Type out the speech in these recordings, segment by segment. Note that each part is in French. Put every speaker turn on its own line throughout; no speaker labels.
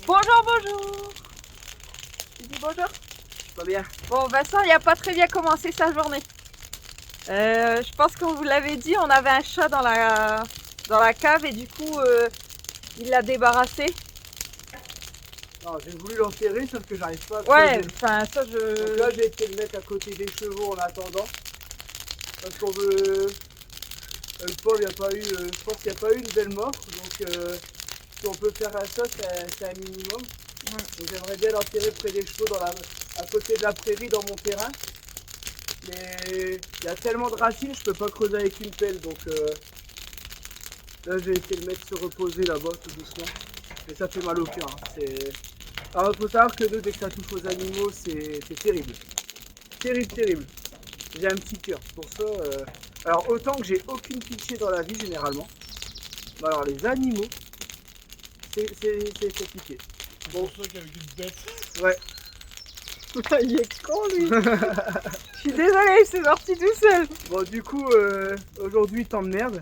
Bonjour, bonjour. Tu dis bonjour?
Pas bien.
Bon, Vincent, il n'a pas très bien commencé sa journée. Je pense qu'on vous l'avait dit, on avait un chat dans la cave et du coup, il l'a débarrassé.
Non, j'ai voulu l'enterrer, sauf que j'arrive pas à
Ouais,
creuser.
enfin, ça,
Donc là, j'ai été le mettre à côté des chevaux en attendant. Parce qu'on veut. Le pauvre, il n'y a pas eu. Je pense qu'il n'y a pas eu une belle mort. Donc, si on peut faire ça, c'est un minimum. Donc, j'aimerais bien l'enterrer près des chevaux, à côté de la prairie, dans mon terrain. Mais il y a tellement de racines, je peux pas creuser avec une pelle. Donc, là, j'ai été le mettre se reposer là-bas, tout doucement. Mais ça fait mal au cœur. Alors, il faut savoir que dès que ça touche aux animaux, c'est terrible. Terrible, terrible. J'ai un petit cœur. Pour ça, alors autant que j'ai aucune pitié dans la vie généralement. Mais alors les animaux, c'est compliqué.
Bon, c'est pour ça qu'avec une bête.
Ouais.
il est con, lui. Je suis désolée, il s'est sorti tout seul.
Bon, du coup, aujourd'hui, temps de merde.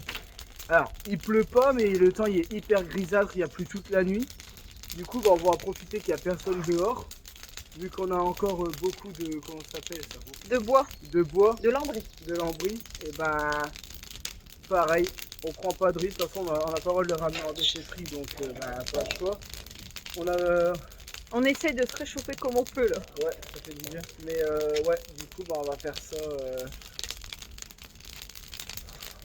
Alors, il pleut pas, mais le temps il est hyper grisâtre, il y a plu toute la nuit. Du coup, bah, on va en profiter qu'il n'y a personne dehors. Vu qu'on a encore beaucoup de. Comment ça s'appelle ça?
De bois,
De bois,
de lambris.
de lambris, et ben pareil, on prend pas de risque. De toute façon, on a pas le droit de le ramener en déchetterie, donc pas le choix. On a.
On essaye de se réchauffer comme on peut, là.
Ouais, ça fait du bien. Mais ouais, du coup, bah, on va faire ça. De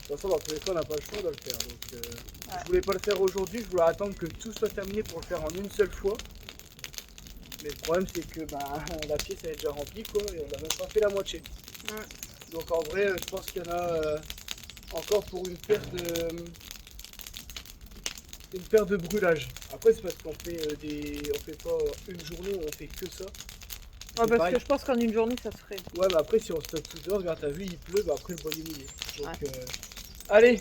toute façon, dans tous les cas, on n'a pas le choix de le faire. Donc, je voulais pas le faire aujourd'hui, je voulais attendre que tout soit terminé pour le faire en une seule fois. Mais le problème, c'est que la pièce elle est déjà remplie, quoi, et on a même pas fait la moitié. Donc, en vrai, je pense qu'il y en a encore pour une paire de brûlage. Après, c'est parce qu'on fait on fait pas une journée où on fait que ça.
Ouais, parce que je pense qu'en une journée, ça se ferait.
Ouais, mais après, si on stocke tout dehors, regarde, t'as vu, il pleut, bah après, le bois est mouillé. Donc, allez,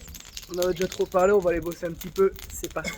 on avait déjà trop parlé, on va aller bosser un petit peu. C'est parti.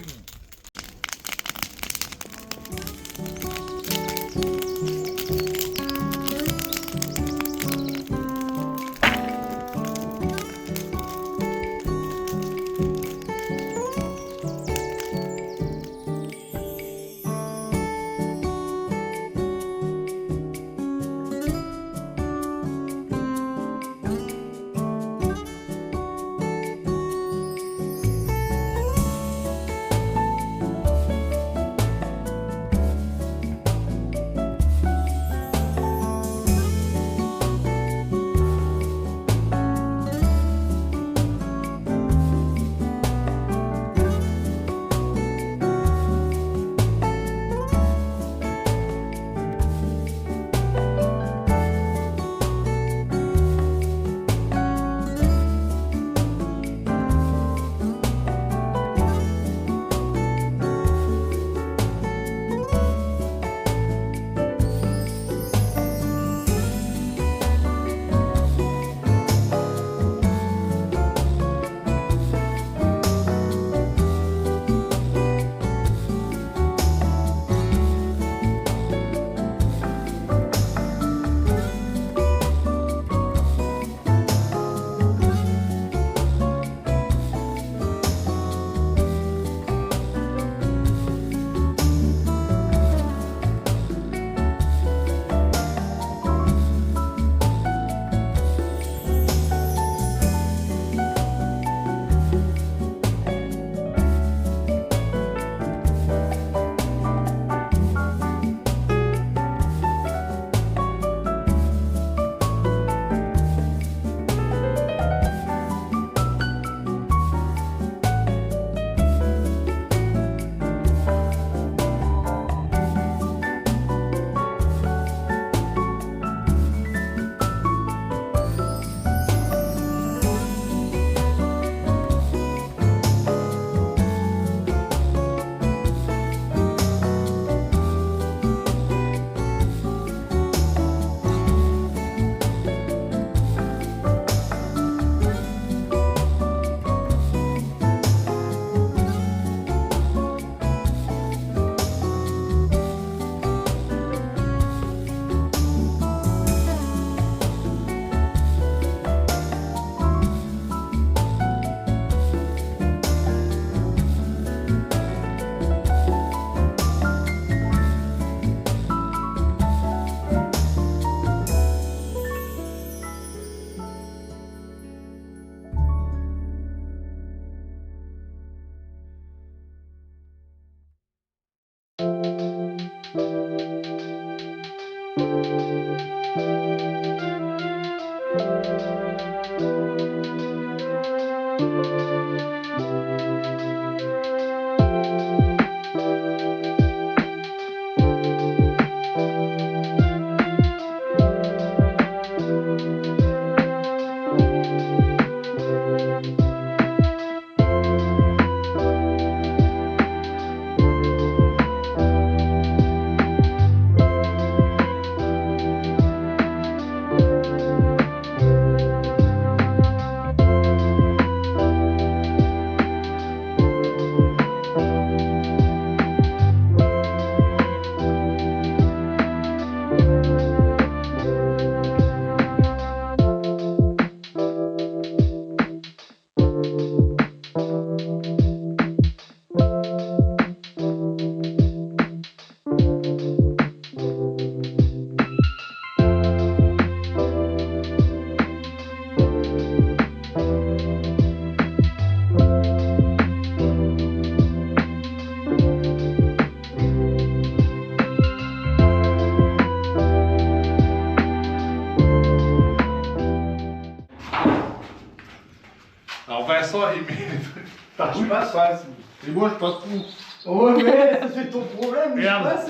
Vincent, il met les trucs. Je passe. Et moi, je passe tout.
Oh mais ça c'est ton problème, mais
Regarde.
je passe.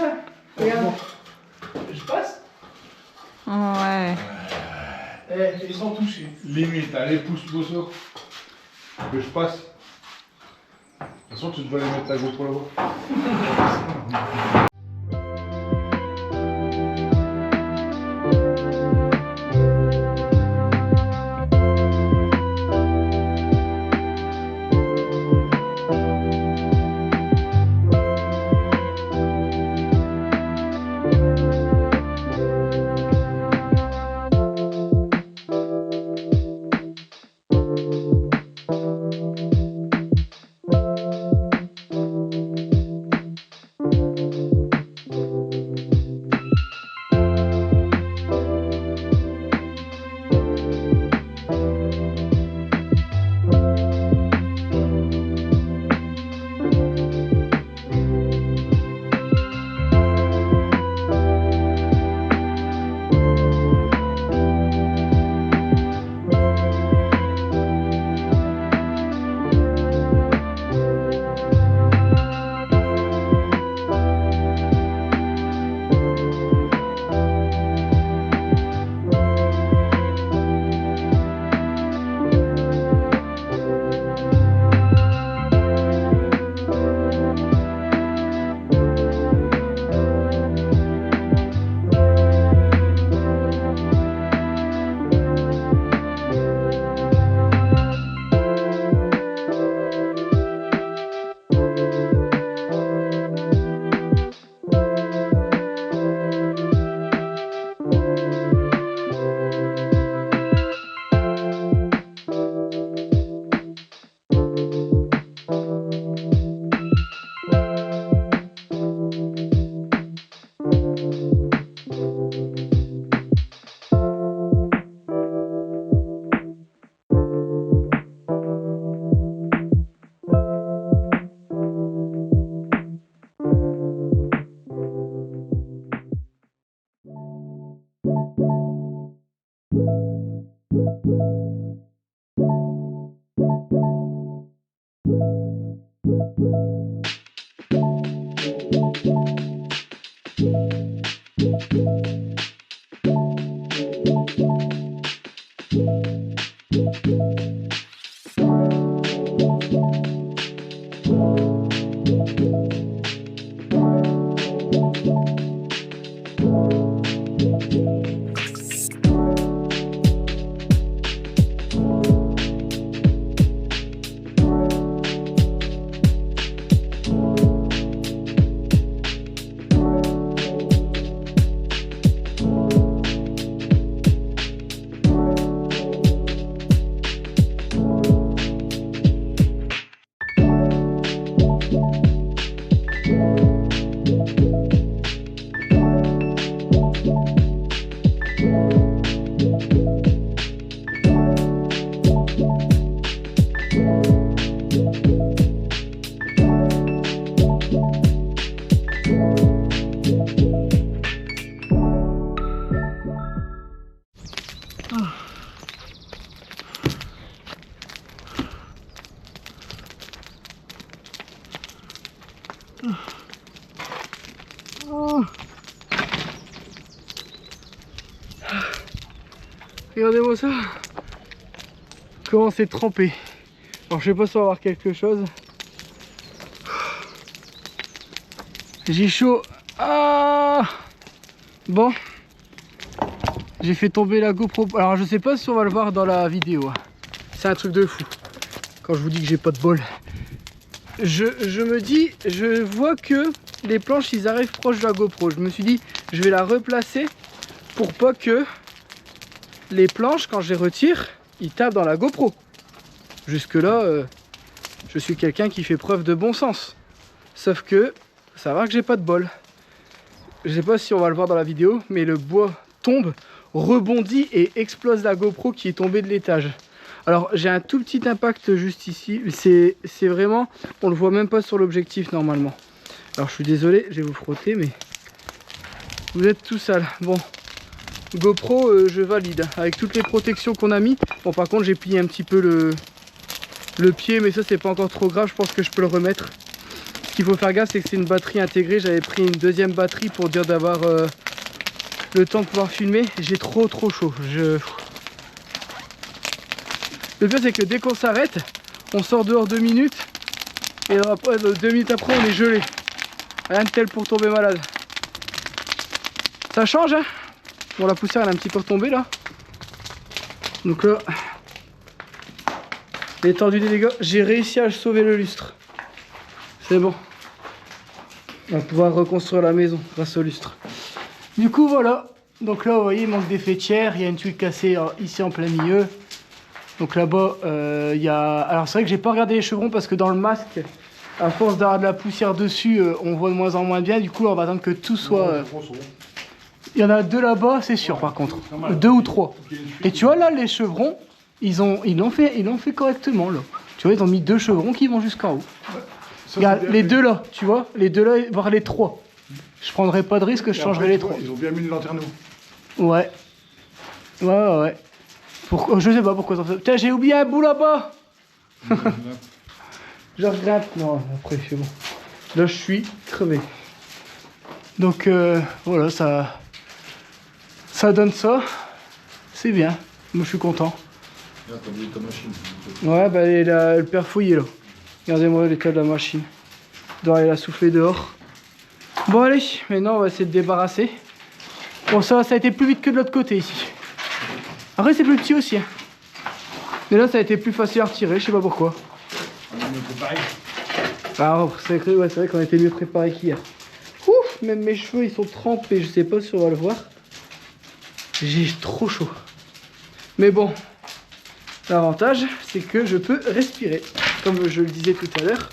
Regarde. Je passe.
Ouais.
Ils sont touchés.
Limite, allez, pousse Bosso. Que je passe. De toute façon, tu devrais aller mettre ta GoPro là-bas.
Regardez-moi ça. Comment c'est trempé. Alors je sais pas si on va voir quelque chose. J'ai chaud. Ah bon. J'ai fait tomber la GoPro. Alors je sais pas si on va le voir dans la vidéo. C'est un truc de fou. Quand je vous dis que j'ai pas de bol. Je me dis, je vois que les planches ils arrivent proches de la GoPro. Je me suis dit, je vais la replacer pour pas que les planches, quand je les retire, ils tapent dans la GoPro. Jusque là, je suis quelqu'un qui fait preuve de bon sens. Sauf que, ça va que j'ai pas de bol. Je sais pas si on va le voir dans la vidéo, mais le bois tombe, rebondit et explose la GoPro qui est tombée de l'étage. Alors j'ai un tout petit impact juste ici. C'est vraiment, on le voit même pas sur l'objectif normalement. Alors je suis désolé, je vais vous frotter, mais vous êtes tout sale. Bon. GoPro je valide avec toutes les protections qu'on a mis. Bon par contre j'ai plié un petit peu le pied, mais ça c'est pas encore trop grave, je pense que je peux le remettre. Ce qu'il faut faire gaffe, c'est que c'est une batterie intégrée. J'avais pris une deuxième batterie pour dire d'avoir le temps de pouvoir filmer. J'ai trop chaud. Le pire c'est que dès qu'on s'arrête, on sort dehors 2 minutes et après, 2 minutes après on est gelé. Rien de tel pour tomber malade. Ça change hein. Bon, la poussière elle est un petit peu retombée là. Donc là, l'étendue des dégâts, j'ai réussi à sauver le lustre. C'est bon. On va pouvoir reconstruire la maison grâce au lustre. Du coup voilà. Donc là vous voyez il manque des faîtières. Il y a une tuile cassée ici en plein milieu. Donc là-bas il y a... Alors c'est vrai que j'ai pas regardé les chevrons parce que dans le masque, à force d'avoir de la poussière dessus, on voit de moins en moins bien. Du coup on va attendre que tout soit... Il y en a 2 là-bas, c'est sûr par contre. 2 ou 3. Et tu vois là les chevrons, ils l'ont fait correctement là. Tu vois ils ont mis 2 chevrons qui vont jusqu'en haut. Regarde les 2 là, tu vois, les 2 là, voire les 3. Je prendrai pas de risque, je changerai les 3.
Ils ont bien mis une lanterne.
Ouais. Ouais. Je sais pas pourquoi ça fait. Putain j'ai oublié un bout là-bas. Je regrette. Non, après c'est bon. Là je suis crevé. Donc voilà, ça donne ça. C'est bien. Moi je suis content.
Là, t'as oublié ta machine.
Ouais, bah elle a le père fouillé là. Regardez-moi l'état de la machine. Il doit aller la souffler dehors. Bon allez, maintenant on va essayer de débarrasser. Bon ça a été plus vite que de l'autre côté ici. Après c'est plus petit aussi. Hein. Mais là ça a été plus facile à retirer, je sais pas pourquoi.
On est mieux préparé.
Ah c'est vrai qu'on a été mieux préparé qu'hier. Ouf, même mes cheveux ils sont trempés, je sais pas si on va le voir. J'ai trop chaud. Mais bon, l'avantage c'est que je peux respirer, comme je le disais tout à l'heure.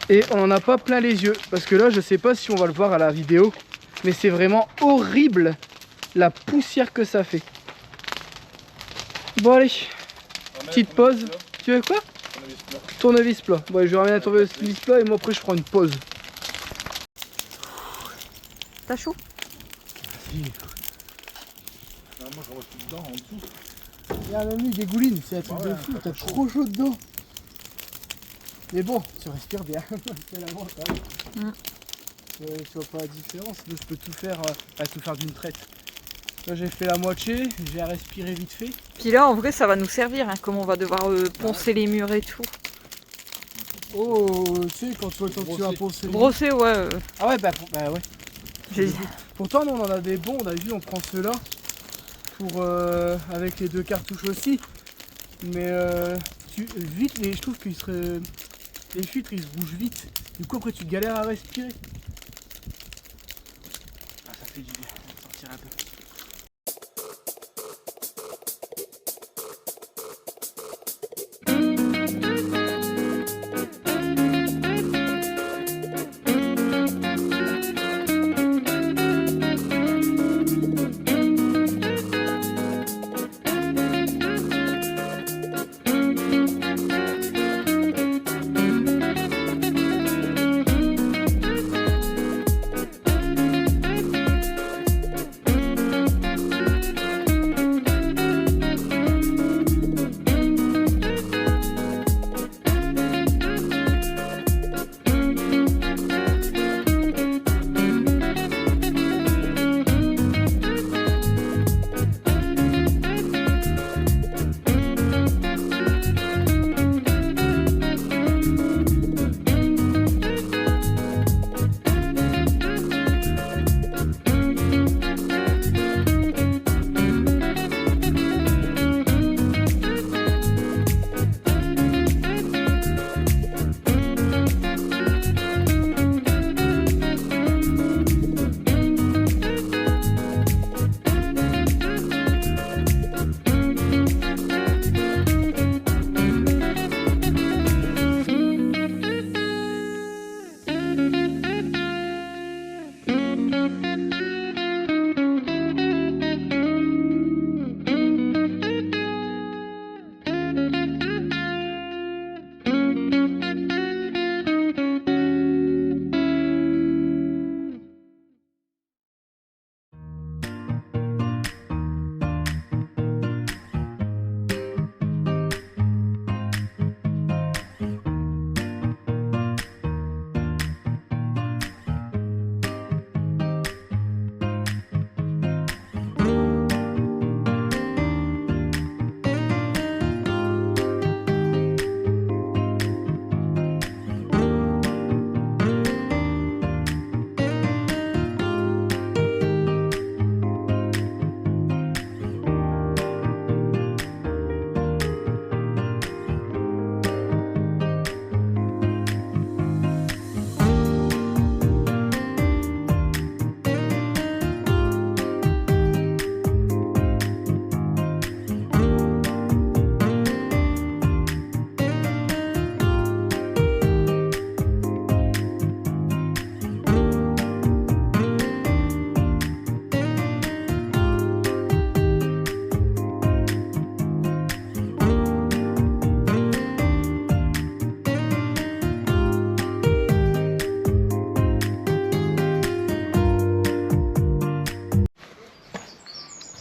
Et on n'en a pas plein les yeux, parce que là je sais pas si on va le voir à la vidéo, mais c'est vraiment horrible la poussière que ça fait. Bon allez, petite pause. Tu veux quoi? Tournevis plat. Bon je vais ramener un tournevis plat et moi après je prends une pause.
T'as chaud?
Moi je reste dedans en dessous.
Il y a même eu des goulines, c'est un truc de fou, t'as trop chaud dedans. Mais bon, tu respires bien, c'est l'avantage. Tu vois pas la différence, là je peux tout faire, tout faire d'une traite. Là j'ai fait la moitié, j'ai respiré vite fait.
Puis là en vrai ça va nous servir, hein, comme on va devoir poncer les murs et tout.
Oh, tu sais, quand tu vas poncer les murs.
Brosser, ouais.
Ah ouais, bah ouais. Pourtant nous on en a des bons, on a vu, on prend ceux-là. Pour avec les 2 cartouches aussi. Mais vite, je trouve que les filtres ils se bougent vite. Du coup après tu galères à respirer. Ah ça fait du bien, on va sortir un peu.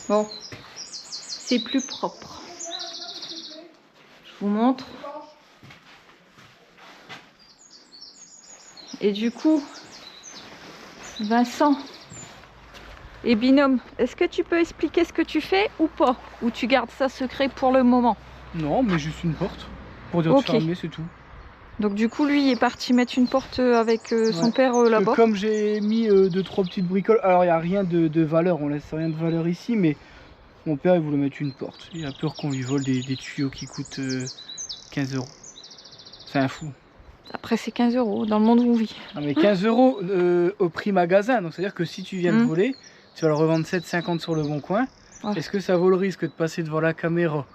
Bon, c'est plus propre. Je vous montre. Et du coup, Vincent et Binôme, est-ce que tu peux expliquer ce que tu fais ou pas? Ou tu gardes ça secret pour le moment?
Non, mais juste une porte. Pour dire
Ok.
de fermer, c'est tout.
Donc du coup, lui il est parti mettre une porte avec son père là-bas.
Comme j'ai mis 2-3 petites bricoles, alors il n'y a rien de valeur, on laisse rien de valeur ici, mais mon père il voulait mettre une porte. Il a peur qu'on lui vole des tuyaux qui coûtent 15 €. C'est un fou.
Après c'est 15 € dans le monde où on vit.
Non mais 15 € au prix magasin, donc c'est-à-dire que si tu viens le voler, tu vas le revendre 7,50 sur le bon coin. Ouais. Est-ce que ça vaut le risque de passer devant la caméra?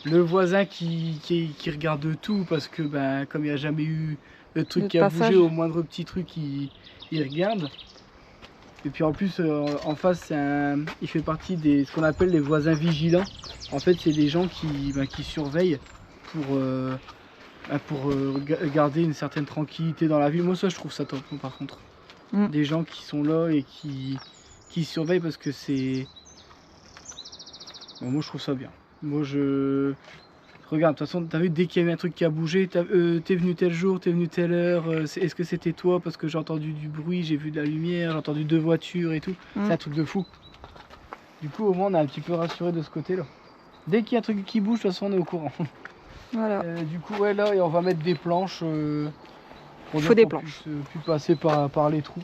Le voisin qui regarde tout parce que ben, comme il n'y a jamais eu le truc qui a bougé, au moindre petit truc il regarde. Et puis en plus en face il fait partie des ce qu'on appelle les voisins vigilants. En fait c'est des gens qui surveillent pour garder une certaine tranquillité dans la ville. Moi ça je trouve ça top par contre. Des gens qui sont là et qui surveillent parce que c'est... Bon, moi je trouve ça bien. Moi je... Regarde, de toute façon, t'as vu, dès qu'il y a eu un truc qui a bougé, t'es venu tel jour, t'es venu telle heure, est-ce que c'était toi? Parce que j'ai entendu du bruit, j'ai vu de la lumière, j'ai entendu 2 voitures et tout. C'est un truc de fou. Du coup, au moins, on est un petit peu rassuré de ce côté-là. Dès qu'il y a un truc qui bouge, de toute façon, on est au courant.
Voilà.
Du coup, ouais, là, et on va mettre des planches.
Il faut des planches.
Puis passer par les trous.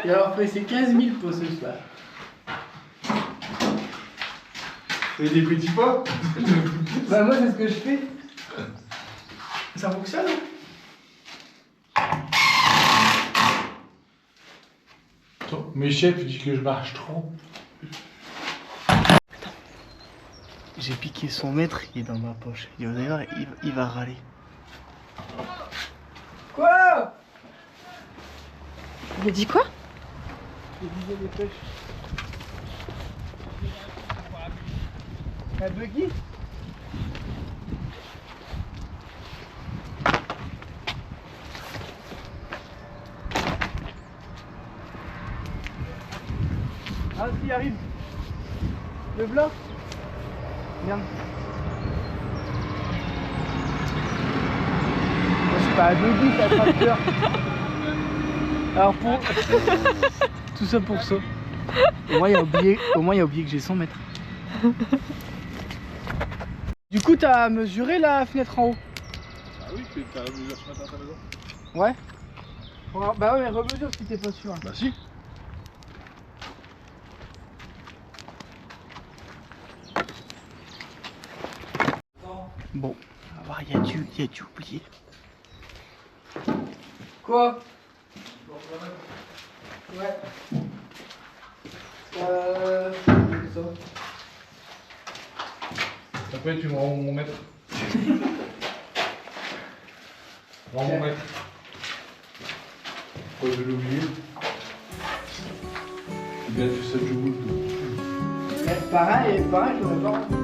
Et alors après c'est 15 000 pour ce soir.
Et des petits pas?
Bah moi c'est ce que je fais. Ça fonctionne
Attends, mes chefs disent que je marche trop.
J'ai piqué son mètre, il est dans ma poche. Et vous allez voir, il va râler. Quoi?
Il a dit quoi?
Il disait des pêches. Un buggy? Ah si, arrive. Le blanc. Merde. C'est pas un buggy, c'est un tracteur. Alors pour... Tout ça pour ça. Au moins il a oublié que j'ai 100 mètres. Du coup, t'as mesuré la fenêtre en haut?
Ah oui, t'as la mesure ce matin à ta maison?
Ouais. Bah ouais, mais remesure si t'es pas sûr.
Bah si.
Bon, on va voir, il y a du oublié. Quoi? Ouais. Ça.
Après, tu me rends mon mètre. Rends mon mètre. Pourquoi je l'ai oublié? Bien, tu sais, je boule.
Pareil, je l'aurais pas rendu.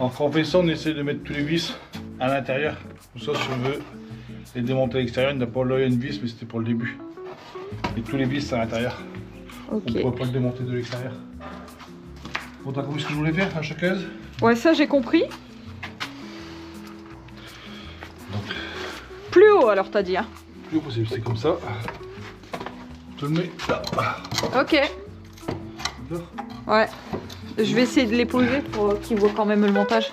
En fait ça, on essaie de mettre tous les vis à l'intérieur. Pour ça, si on veut les démonter à l'extérieur, il n'y a pas là une vis, mais c'était pour le début. Et tous les vis à l'intérieur.
Ok.
On ne pourrait pas le démonter de l'extérieur. Bon, t'as compris ce que je voulais faire à chaque case?
Ouais, ça j'ai compris.
Donc,
Plus haut alors t'as dit. Hein.
le plus haut possible, c'est comme ça. Je le mets là.
Ok.
D'accord.
Ouais. Je vais essayer de les poser pour qu'ils voient quand même le montage.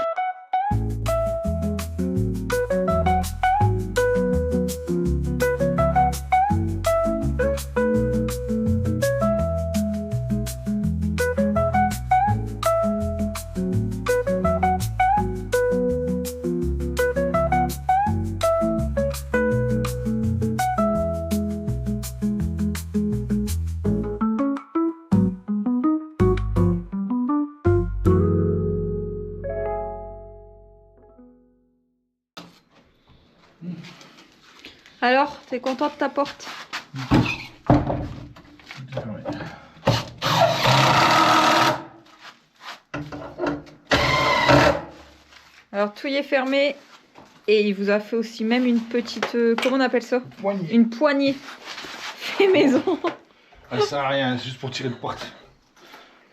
Alors, t'es content de ta porte? Alors tout y est fermé et il vous a fait aussi même une petite, comment on appelle ça?
Poignée.
Une poignée fait maison.
Ça sert à rien, c'est juste pour tirer de porte.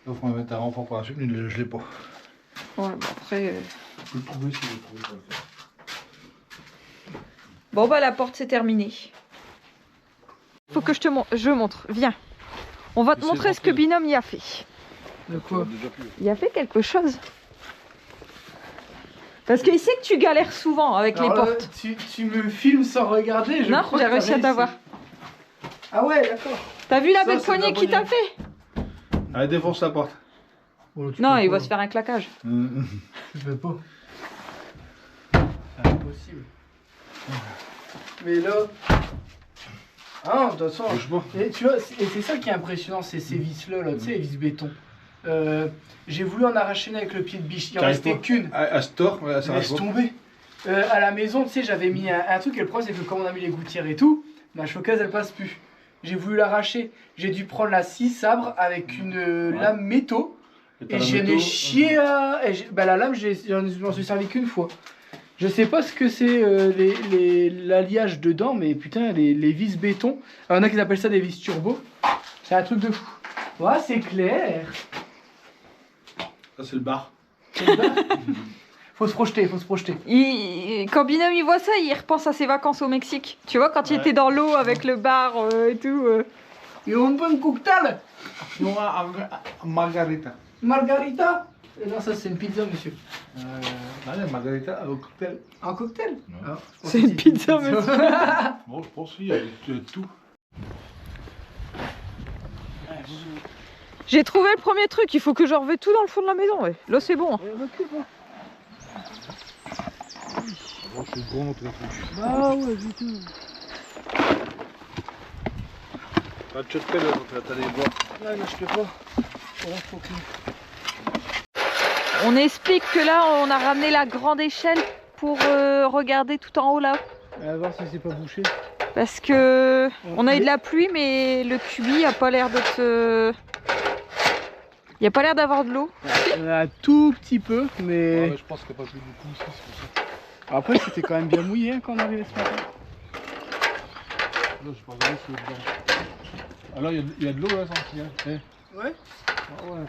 Donc on va mettre un renfort par la suite, mais je l'ai pas.
Ouais, bon après...
Je peux le trouver si je le trouve. Je vais le faire.
Bon bah la porte c'est terminé. Faut que je montre, viens. On va te
Essaye
montrer ce que
d'entrer.
Binôme y a fait.
De quoi?
Déjà plus.
Il a fait quelque chose. Parce qu'il sait que tu galères souvent avec les
Alors,
portes.
Tu me filmes sans regarder, je
Non,
crois
j'ai
que
réussi
t'as
à t'avoir.
Ah ouais, d'accord.
T'as vu la
Ça,
belle
c'est
poignée
de la
qu'il t'a fait?
Allez, défonce la porte.
Oh, tu
Non,
peux
il
pas.
va se faire un claquage.
Tu peux pas. C'est impossible. Mais là... Ah, de toute façon...
Bouge pas.
Et tu vois, et c'est ça qui est impressionnant, c'est ces vis-là, là, tu sais, les vis béton. J'ai voulu en arracher une avec le pied de biche, il en
T'arrives
restait
pas.
qu'une.
À store, ouais, ça
Laisse
reste pas.
tomber. À la maison, tu sais, j'avais mis un truc, et le problème c'est que comme on a mis les gouttières et tout,
Ma chocaise elle passe plus. J'ai voulu l'arracher. J'ai dû prendre la scie sabre avec une lame métaux. Et j'en ai chié à... Bah, la lame, je m'en suis servi qu'une fois. Je sais pas ce que c'est l'alliage dedans, mais putain, les vis béton. Il y en a qui appellent ça des vis turbo. C'est un truc de fou. Ouais, c'est clair.
Ça, c'est le bar.
Faut se projeter, faut se projeter.
Quand Binôme il voit ça, il repense à ses vacances au Mexique. Tu vois, quand il était dans l'eau avec le bar et tout.
Et on peut un cocktail.
Non, margarita.
Margarita. Et non, ça c'est une pizza, monsieur.
Non, margarita au cocktail.
Un cocktail.
Non.
Ah, je
C'est
pensais
une
que c'était
pizza, monsieur.
Bon, je pense qu'il y a tout.
J'ai trouvé le premier truc, il faut que je revais tout dans le fond de la maison. Ouais. Là c'est bon.
Bon, c'est bon, notre truc.
Ah ouais, du tout.
T'as de chutpelle, t'as les bois.
Ouais, mais je peux pas. Faut que...
On explique que là on a ramené la grande échelle pour regarder tout en haut là.
On va voir si c'est pas bouché.
Parce que on a eu de la pluie mais le cubi a pas l'air d'être... Il a pas l'air d'avoir de l'eau.
Un tout petit peu, mais...
Ouais, je pense qu'il n'y a pas plus beaucoup ici, c'est pour ça.
Après c'était quand même bien mouillé hein, quand on arrivait ce matin.
Là, je pense que c'est dedans. Ah là, il y a de l'eau là, sans signal.
Ouais.
Ah ouais.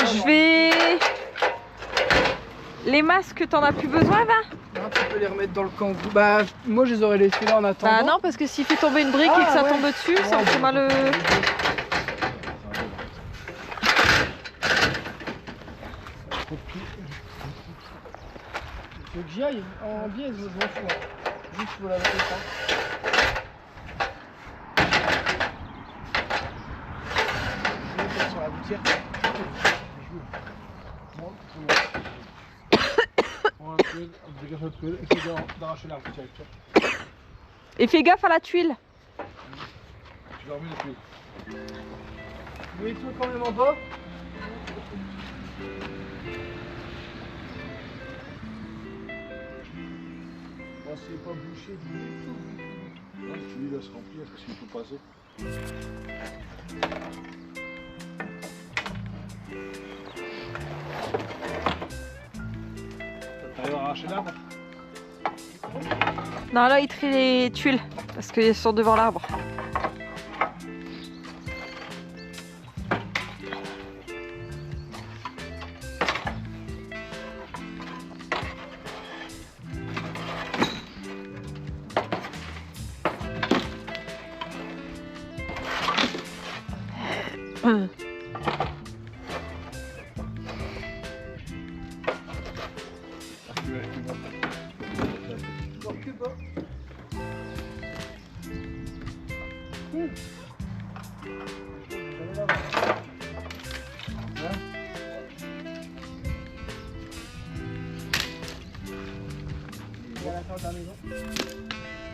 Je vais... Les masques, t'en as plus besoin, va?
Non, tu peux les remettre dans le camp. Bah, moi je les aurais laissés là en attendant.
Bah non, parce que s'il fait tomber une brique et que ça tombe dessus, ça en fait mal.
Faut que j'y aille en biais, je m'en fous. Juste pour la mettre sur la gouttière.
Essaye d'arracher l'arbre, tiens.
Et fais gaffe à la tuile.
Tu vas remettre la tuile.
Vous mettez quand même en bas.
Bon, c'est pas bouché du tout. La tuile va se remplir parce qu'il faut passer. T'arrives à arracher l'arbre?
Non, là, il trie les tuiles parce qu'elles sont devant l'arbre.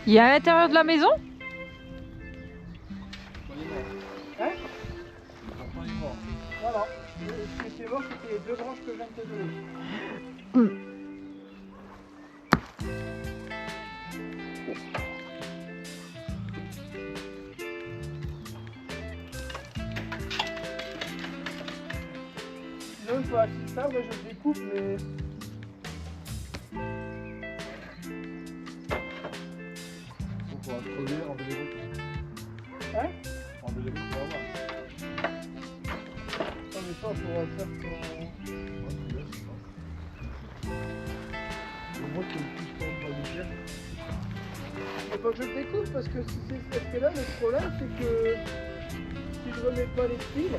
Il y a à l'intérieur de la maison?
Hein? Voilà. Ce qui était mort, c'était les deux branches que je viens de te donner. Sinon, il faut acheter ça, moi je le découpe, mais...
On va creuser, enlever les briques.
Hein?
Enlever les briques pour avoir.
Non mais ça, on pourra le faire quand...
Moi, je peux plus prendre de pierre.
Faut pas que je le découpe parce que si c'est parce que là le problème c'est que si je remets pas les fils,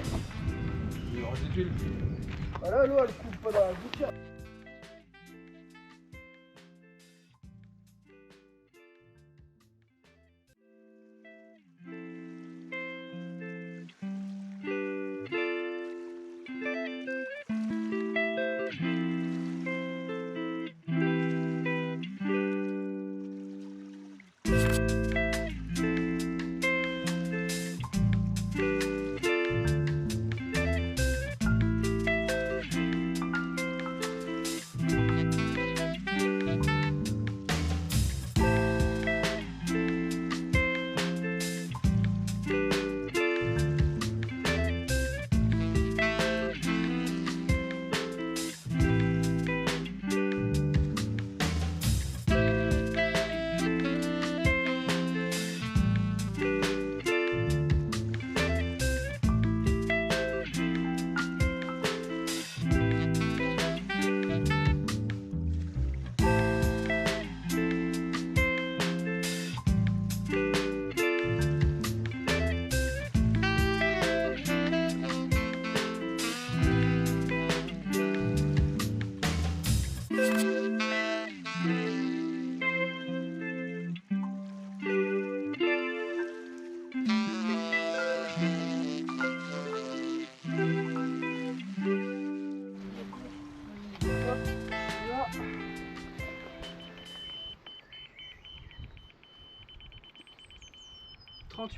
Il y aura des tuiles.
voilà l'eau elle coupe pas dans la gouttière.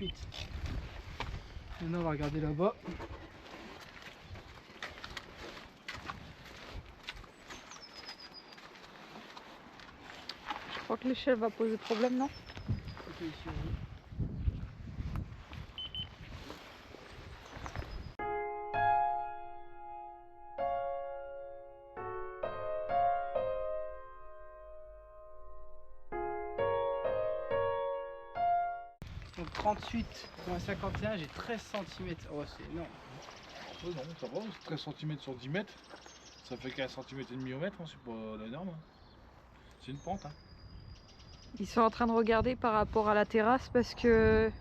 38. Maintenant on va regarder là-bas.
Je crois que l'échelle va poser problème, non?
Ok, ici, on veut. Donc 38,51, j'ai 13 cm. Oh, c'est énorme.
Non, ça va, 13 cm sur 10 mètres. Ça fait 15 cm et demi au mètre, hein, c'est pas énorme. Hein. C'est une pente. Hein.
Ils sont en train de regarder par rapport à la terrasse parce que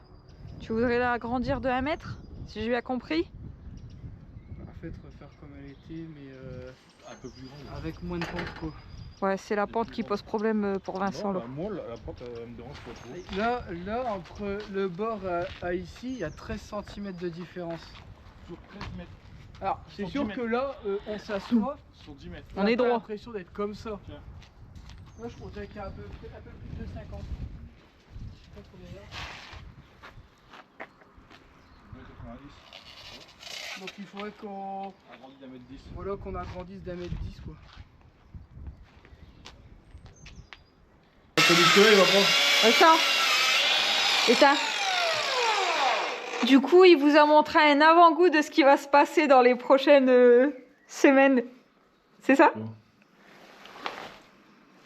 tu voudrais l'agrandir de 1 mètre, si j'ai bien compris.
En fait, refaire comme elle était, mais
Un peu plus grand.
avec moins de pente quoi.
Ouais, c'est la pente qui pose problème pour Vincent.
Non,
Là.
bah, moi, la pente, elle me dérange pas trop.
Là, entre le bord à ici, il y a 13 cm de différence.
Sur 13 mètres.
Alors, c'est
Sur
sûr
10 mètres.
que là, on s'assoit.
Sur 10 mètres.
On est
pas
droit.
l'impression d'être comme ça.
Tiens.
Moi, je comptais qu'il y a un peu plus de 50. Je sais pas combien il y a.
90.
Donc il faudrait qu'on
Agrandi d'un mètre 10.
voilà, qu'on agrandisse d'un mètre 10 quoi.
Le producteur, il va prendre.
Vincent, éteins. Du coup, il vous a montré un avant-goût de ce qui va se passer dans les prochaines semaines. C'est ça?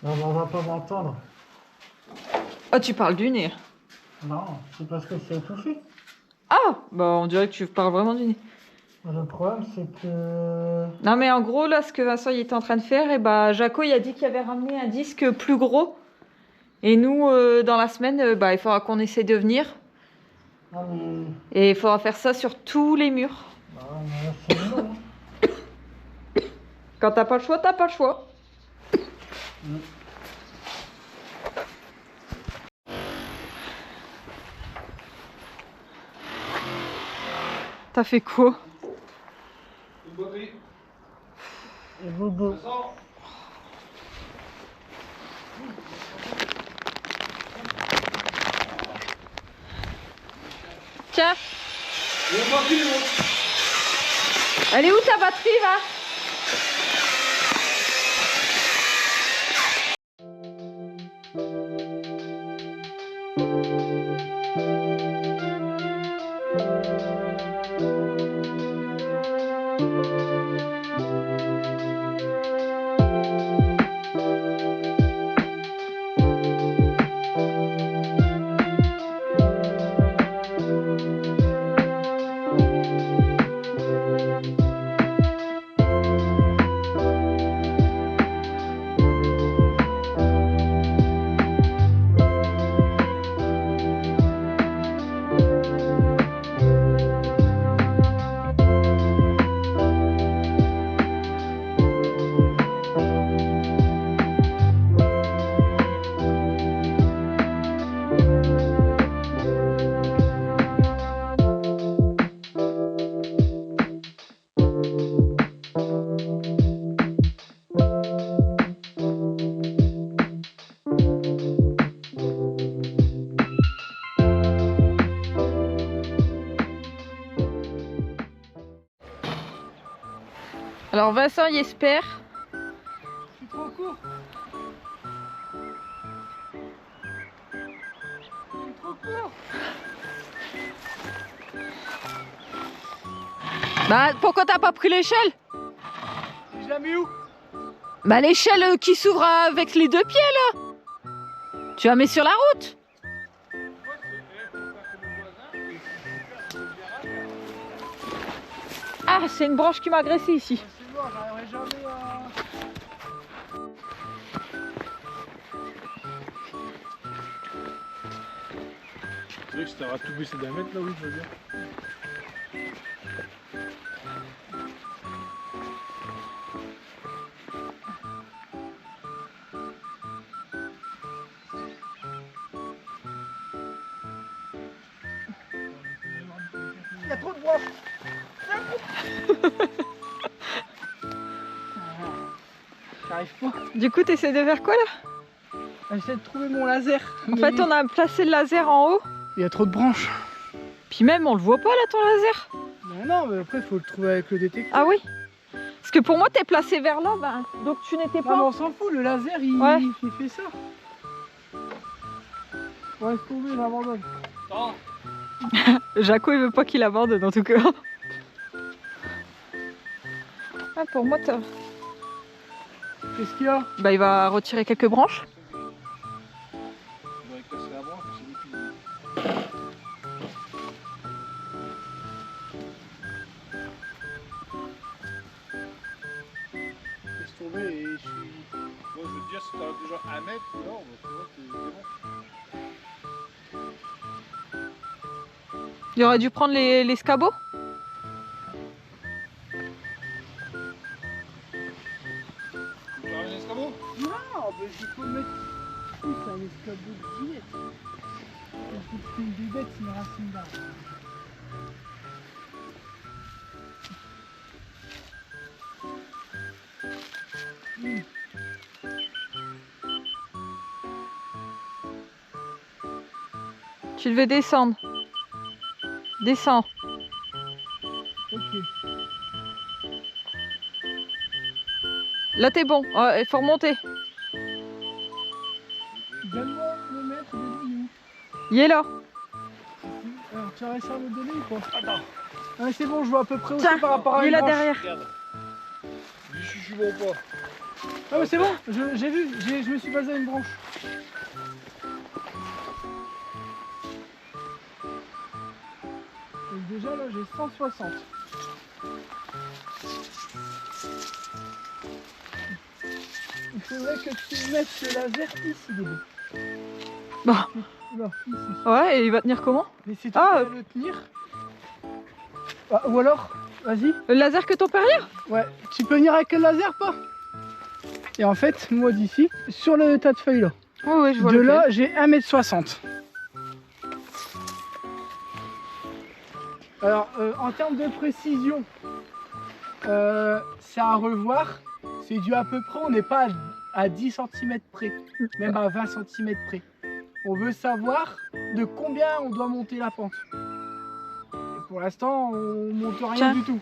Non, mais on va pas m'entendre.
Oh, tu parles du nez.
Non, c'est parce que c'est étouffé.
Ah, bah on dirait que tu parles vraiment du nez.
Le problème, c'est que...
Non, mais en gros, là, ce que Vincent il était en train de faire, et bah, Jaco, il a dit qu'il avait ramené un disque plus gros. Et nous, dans la semaine, bah, il faudra qu'on essaie de venir.
Non, mais...
Et il faudra faire ça sur tous les murs.
Bah, mais là, c'est long, hein.
Quand t'as pas le choix, t'as pas le choix. T'as fait quoi?
Une batterie.
Et Bobo.
Vincent.
Tiens,
Et une batterie, les autres.
elle est où ta batterie, va? Alors Vincent, il espère.
Je suis trop court. Je suis trop court.
Bah, pourquoi t'as pas pris l'échelle?
Je la mets où?
Bah, l'échelle qui s'ouvre avec les 2 pieds, là. Tu la mets sur la route. Ah, c'est une branche qui m'a agressé ici.
C'est mort, j'arriverai jamais à...
C'est vrai que si t'auras tout baissé d'un mètre là, oui, je veux dire.
Il y a trop de branches. J'arrive pas.
Du coup, t'essaies de faire quoi, là?
J'essaie de trouver mon laser.
En fait, on a placé le laser en haut.
Il y a trop de branches.
Puis même, on le voit pas là, ton laser.
Ben non, mais après, il faut le trouver avec le détecteur.
Ah oui. Parce que pour moi, t'es placé vers là, ben, donc tu n'étais
Non,
pas.
mais on s'en fout, le laser,
Ouais.
il fait ça. On laisse tomber, j'abandonne.
Jaco, il veut pas qu'il abandonne en tout cas. Ah, pour moi, t'as.
Qu'est-ce qu'il y a?
Bah, il va retirer quelques branches.
On va casser la branche, c'est lui qui...
Laisse tomber et je suis...
Moi, je veux te dire, si t'as déjà 1 mètre, alors, tu vois, c'est bon.
Il aurait dû prendre les scabots.
Tu ramènes l'escabeau?
Non, mais il faut le mettre ici, c'est un escabeau de billette. Il faut une bibette, c'est une racine d'arbre.
Tu le veux descendre. Descends.
Ok.
Là, t'es bon. Il faut remonter.
Donne-moi le mètre de lui.
Il est là.
Alors, tu as réussi à me donner ou pas? Attends. Ah, c'est bon, je vois à peu près aussi
Tiens,
par rapport à
il est
une
là
branche.
derrière.
Regarde. Je suis bon pas.
Ah, mais c'est bon, j'ai vu, je me suis basé à une branche. Donc déjà là, j'ai 160. Il faudrait que tu mettes le laser ici, bébé.
Bon.
Là, ici.
Ouais, et il va tenir comment?
Mais c'est toi qui vas le tenir. Ah, ou alors, vas-y.
Le laser que ton père y a?
Ouais, tu peux venir avec le laser, pas? Et en fait, moi d'ici, sur le tas de feuilles là,
Oui, je vois
de
lequel.
là, j'ai 1,60 m. Alors, en termes de précision, c'est à revoir. C'est dû à peu près, on n'est pas à 10 cm près, même à 20 cm près. On veut savoir de combien on doit monter la pente. Et pour l'instant, on monte rien
Tiens.
du tout.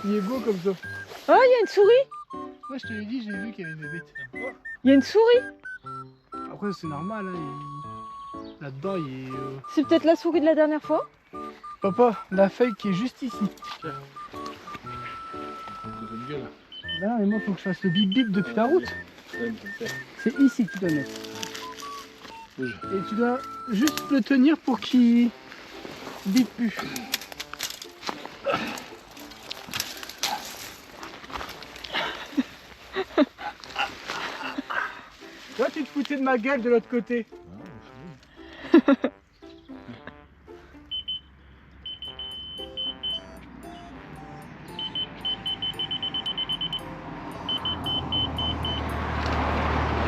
Il est beau comme ça.
Ah, il y a une souris.
Moi, je te l'ai dit, j'ai vu qu'il y avait des bêtes.
Il y a une souris.
Après, c'est normal, hein, là-dedans, il est...
C'est peut-être la souris de la dernière fois.
Papa, la feuille qui est juste ici.
Ça une gueule.
Ben non, mais moi, faut que je fasse le bip bip depuis la route. C'est ici que tu dois mettre.
Bouge.
Et tu dois juste le tenir pour qu'il bip plus. Là, tu te foutais de ma gueule de l'autre côté.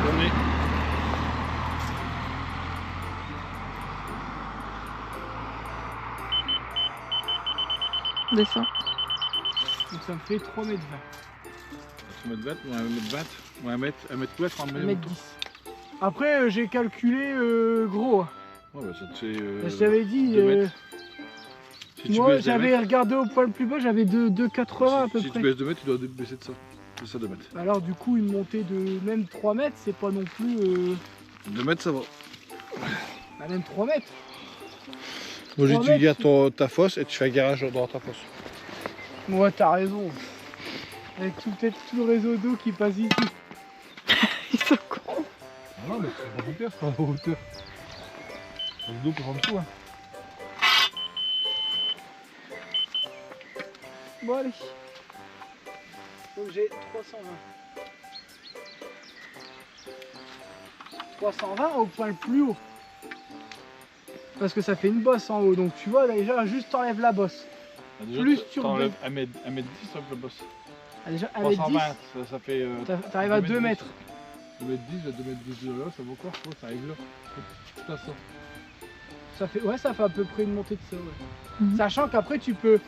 Donnez.
Descends.
Donc ça me fait 3,20 m.
1m20 ou 1m20 ou 1m quoi 3
1,10 m. Après, j'ai calculé gros. Hein.
Ouais, bah ça te fait.
Je t'avais dit,
2 mètres. Si tu
moi
baisses 2
j'avais
mètres,
regardé au point le plus bas, j'avais 2,80 à peu
si
près.
tu baisses 2 mètres, tu dois baisser de ça. De ça 2 mètres.
Alors du coup une montée de même 3 mètres, c'est pas non plus
2 mètres, ça va.
bah, même 3 mètres.
Moi, j'ai
3
utilisé
mètres,
ta fosse et tu fais un garage dans ta fosse.
Ouais, t'as raison. Avec peut-être tout le réseau d'eau qui passe ici.
Ils sont cons.
Ah non, mais c'est en hauteur, c'est en hauteur. Le dos pour en dessous, hein.
Bon allez. Donc j'ai 320. 320 au point le plus haut. Parce que ça fait une bosse en haut. Donc tu vois déjà juste t'enlèves la bosse.
Ah, déjà,
Plus tu
t'enlèves 1m10 avec le boss.
Ah, déjà
320,
1m10,
ça fait.
t'arrives à 2 mètres.
2m10, 2m10 de là, ça vaut quoi? Je crois que ça arrive là. Tout à ça.
Ça fait, ouais, ça fait à peu près une montée de ça, ouais.
Mhm.
Sachant qu'après tu peux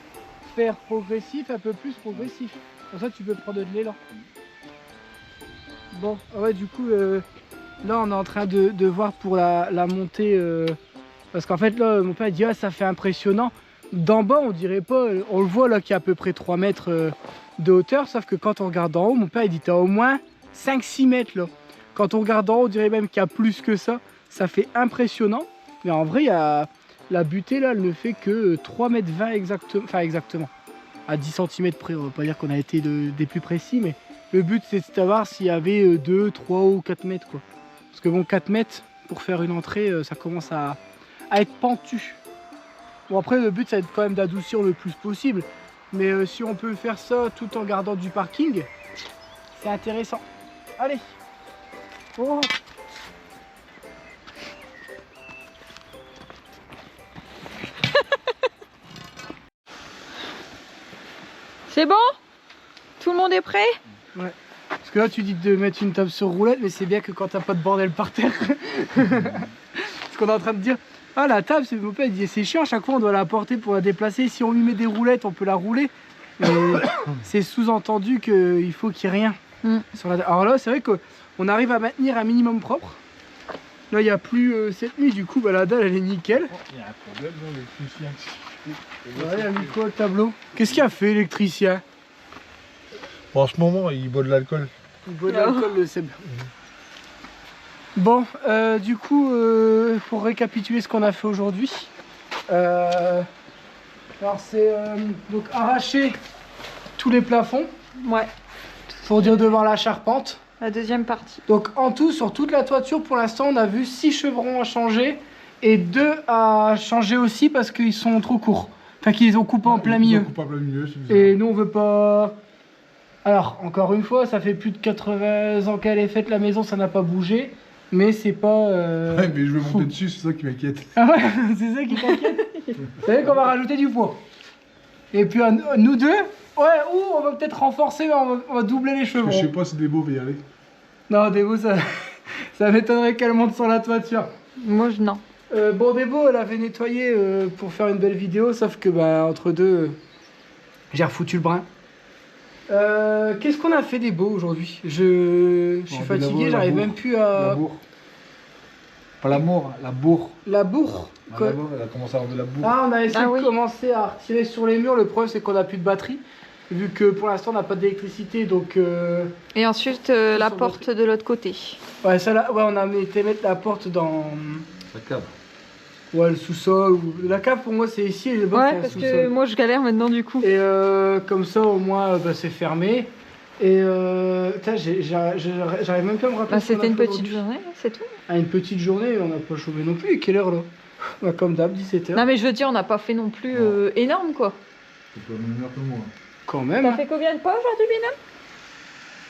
faire progressif, un peu plus progressif. Comme ça tu peux prendre de l'élan. Bon, ah ouais, du coup, là on est en train de voir pour la montée. Parce qu'en fait là mon père dit ah, ça fait impressionnant. D'en bas on dirait pas, on le voit là qu'il y a à peu près 3 mètres de hauteur. Sauf que quand on regarde en haut, mon père il dit t'as au moins 5-6 mètres là. Quand on regarde en haut on dirait même qu'il y a plus que ça. Ça fait impressionnant. Mais en vrai il y a... La butée là elle ne fait que 3,20 m exactement. Enfin exactement. À 10 cm près, on va pas dire qu'on a été des plus précis, mais le but c'est de savoir s'il y avait 2, 3 ou 4 mètres quoi. Parce que bon 4 mètres pour faire une entrée ça commence à être pentu. Bon après le but ça va être quand même d'adoucir le plus possible. Mais si on peut faire ça tout en gardant du parking, c'est intéressant. Allez. Oh.
C'est bon? Tout le monde est prêt?
Ouais. Parce que là tu dis de mettre une table sur roulette, mais c'est bien que quand t'as pas de bordel par terre. Parce qu'on est en train de dire, ah la table, mon père il dit c'est chiant, à chaque fois on doit la porter pour la déplacer. Si on lui met des roulettes, on peut la rouler. Mais c'est sous-entendu qu'il faut qu'il y ait rien. Sur la... Alors là c'est vrai qu'on arrive à maintenir un minimum propre. Là il n'y a plus cette nuit, du coup bah, la dalle elle est nickel.
Il y a un problème dans l'électricien.
Ouais, il a mis quoi le tableau? Qu'est-ce qu'il a fait l'électricien?
En ce moment, il boit de l'alcool.
Il boit de l'alcool, le Seb. Bon, du coup, pour récapituler ce qu'on a fait aujourd'hui, alors c'est donc arracher tous les plafonds.
Ouais.
Pour dire devant la charpente.
La deuxième partie.
Donc en tout, sur toute la toiture, pour l'instant, on a vu 6 chevrons à changer et 2 à changer aussi parce qu'ils sont trop courts. Enfin, qu'ils ont coupé en plein milieu. Et nous, on veut pas... Alors, encore une fois, ça fait plus de 80 ans qu'elle est faite, la maison, ça n'a pas bougé. Mais c'est pas...
Ouais, mais je vais monter dessus, c'est ça qui m'inquiète.
Ah ouais, c'est ça qui t'inquiète. Vous savez qu'on va rajouter du poids. Et puis, nous deux, ouais, ou on va peut-être renforcer, mais on va doubler les chevrons.
Je sais pas si Débo va y aller.
Non, Débo, ça m'étonnerait qu'elle monte sur la toiture.
Moi, non.
Bon, Débo, elle avait nettoyé pour faire une belle vidéo, sauf que bah, entre deux, j'ai refoutu le brin. Qu'est-ce qu'on a fait Débo aujourd'hui? Je suis fatigué, j'arrive même plus à...
La bourre. Pas l'amour, la bourre.
La bourre?
La bourre, elle a commencé à avoir de la bourre.
Ah, on a essayé de commencer à retirer sur les murs. Le problème, c'est qu'on n'a plus de batterie. Vu que pour l'instant, on n'a pas d'électricité, donc...
Et ensuite, la porte de l'autre côté.
Ouais, ça là, ouais, on a été mettre la porte dans...
La cave.
Ouais, le sous-sol. Ou... La cave, pour moi, c'est ici. Et
ouais, parce que moi, je galère maintenant, du coup.
Et comme ça, au moins, bah, c'est fermé. Et j'arrive même pas à me rappeler.
Bah, c'était une petite journée, c'est tout.
Ah, une petite journée, on n'a pas chauffé non plus. Et quelle heure, là? Bah, comme d'hab, 17h.
Non, mais je veux dire, on n'a pas fait non plus énorme, quoi.
C'est pas même heure que moi.
Quand même.
T'as fait combien de pas aujourd'hui,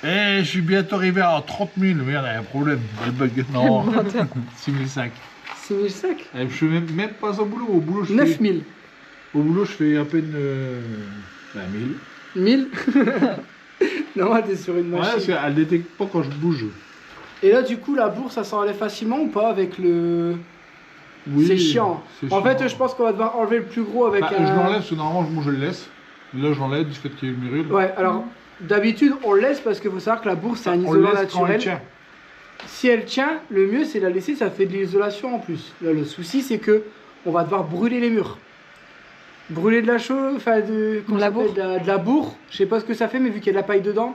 Binôme?
Je suis bientôt arrivé à 30 000. Merde, il y a un problème. Le bug. Non, 6 500.
6 500.
Je fais même pas au boulot. Au boulot, je
9 000.
Au boulot, je fais à peine 1000.
1000. Non, t'es sur une machine.
Ouais, parce qu'elle détecte pas quand je bouge.
Et là, du coup, la bourse, ça s'enlève facilement ou pas avec le...
Oui,
c'est chiant. En fait,
chiant.
je pense qu'on va devoir enlever le plus gros avec
Je l'enlève parce que normalement, moi, je le laisse. Là, je l'enlève du fait qu'il y ait une mérule.
Ouais, alors, d'habitude, on le laisse parce qu'il faut savoir que la bourse, c'est un isolant naturel. Si elle tient, le mieux, c'est la laisser, ça fait de l'isolation en plus. Là, le souci, c'est que on va devoir brûler les murs. Brûler de la chaux, enfin, de la bourre. Je sais pas ce que ça fait, mais vu qu'il y a de la paille dedans,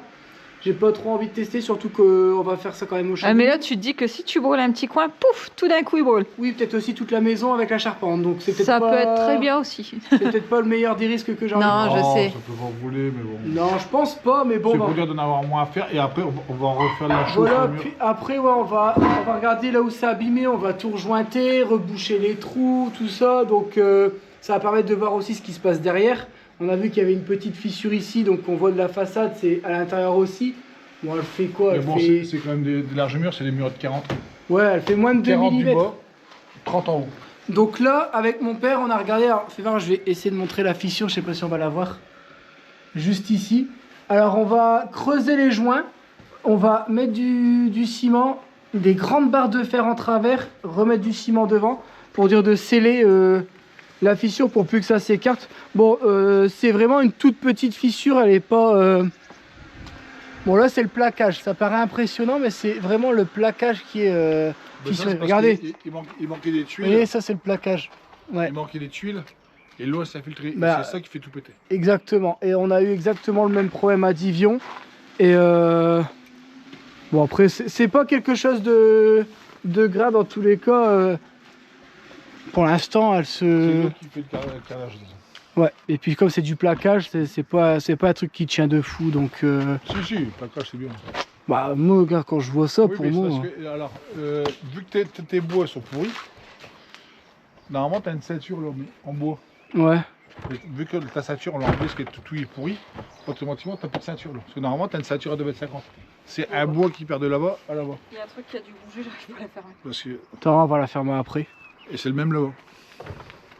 j'ai pas trop envie de tester, surtout qu'on va faire ça quand même au chaud.
Ah, mais là, tu te dis que si tu brûles un petit coin, pouf, tout d'un coup, il brûle.
Oui, peut-être aussi toute la maison avec la charpente. Donc c'est peut-être
ça
pas...
peut être très bien aussi.
C'est peut-être pas le meilleur des risques que j'ai envie.
Non, je sais.
Ça peut pas brûler, mais bon.
Non, je pense pas, mais bon.
C'est pour dire d'en avoir moins à faire et après, on va en refaire de la chaux.
Voilà, puis après, ouais, on va regarder là où c'est abîmé, on va tout rejointer, reboucher les trous, tout ça. Donc ça va permettre de voir aussi ce qui se passe derrière. On a vu qu'il y avait une petite fissure ici, donc on voit de la façade, c'est à l'intérieur aussi. Bon, elle fait quoi?
Mais bon, c'est quand même des larges murs, c'est des murs de 40.
Ouais, elle fait moins de 2
40
mm.
du bas, 30 en haut.
Donc là, avec mon père, on a regardé. Alors, fais voir, je vais essayer de montrer la fissure, je sais pas si on va la voir. Juste ici. Alors, on va creuser les joints. On va mettre du ciment, des grandes barres de fer en travers, remettre du ciment devant, pour dire de sceller la fissure pour plus que ça s'écarte. Bon, c'est vraiment une toute petite fissure, elle est pas... Bon là c'est le plaquage, ça paraît impressionnant mais c'est vraiment le plaquage qui est... qui
Ça,
se...
c'est parce
Regardez,
qu'il- il manquait des
vous
tuiles.
voyez ça c'est le plaquage. Ouais.
Il manquait des tuiles et l'eau s'est infiltrée. Et
Bah,
c'est ça qui fait tout péter.
Exactement, et on a eu exactement le même problème à Divion. Et bon après c'est pas quelque chose de grave dans tous les cas. Pour l'instant elle
C'est
se...
l'eau qui fait le carrelage.
Ouais, et puis comme c'est du plaquage, c'est pas un truc qui tient de fou donc...
Si, le plaquage c'est bien.
Bah moi regarde quand je vois ça
Oui,
pour
mais c'est
moi...
parce que, alors, vu que tes bois sont pourris, normalement tu as une ceinture là, en bois.
Ouais.
Et vu que ta ceinture on l'a enlevée parce que tout est pourri, automatiquement tu n'as plus de ceinture là. Parce que normalement tu as une ceinture à 2,50 m. C'est un bois qui perd de là-bas à là-bas.
Il y a un truc qui a dû bouger, j'arrive pas à la fermer.
Parce que...
Attends, on va la fermer après.
Et c'est le même là-bas.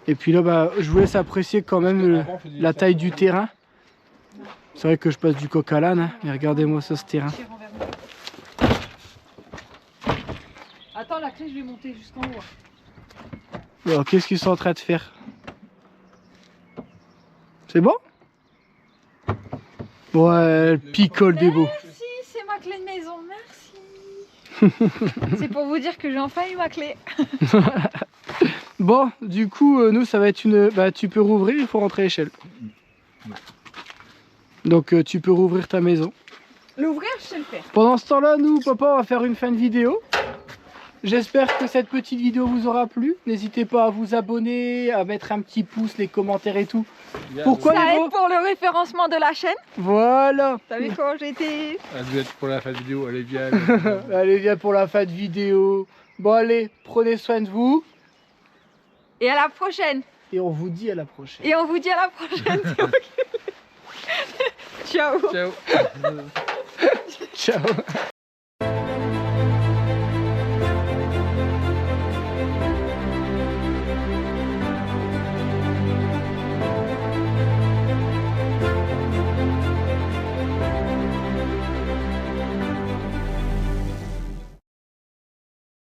Et puis là, bah, je vous laisse apprécier quand même
Avant, on faisait
la
des
taille du
ceintures.
terrain. C'est vrai que je passe du coq à l'âne, hein, mais regardez-moi ça, ce terrain.
Tire envers moi. Attends, la clé, je vais monter jusqu'en haut.
Alors, qu'est-ce qu'ils sont en train de faire? C'est bon? Ouais, elle picole des beaux.
Merci, c'est ma clé de maison, merci. C'est pour vous dire que j'ai enfin eu ma clé.
Bon, du coup, nous, ça va être une... Bah, tu peux rouvrir, il faut rentrer à l'échelle. Donc, tu peux rouvrir ta maison.
L'ouvrir, je sais le faire.
Pendant ce temps-là, nous, papa, on va faire une fin de vidéo. J'espère que cette petite vidéo vous aura plu. N'hésitez pas à vous abonner, à mettre un petit pouce, les commentaires et tout. Pourquoi
Ça
les beaux?
aide pour le référencement de la chaîne.
Voilà.
T'as vu comment j'ai été...
Elle devait être pour la fin de vidéo, allez viens.
Allez, viens pour la fin de vidéo. Bon, allez, prenez soin de vous.
Et à la prochaine.
Et on vous dit à la prochaine.
Et on vous dit à la prochaine. Ciao.
Ciao.
Ciao.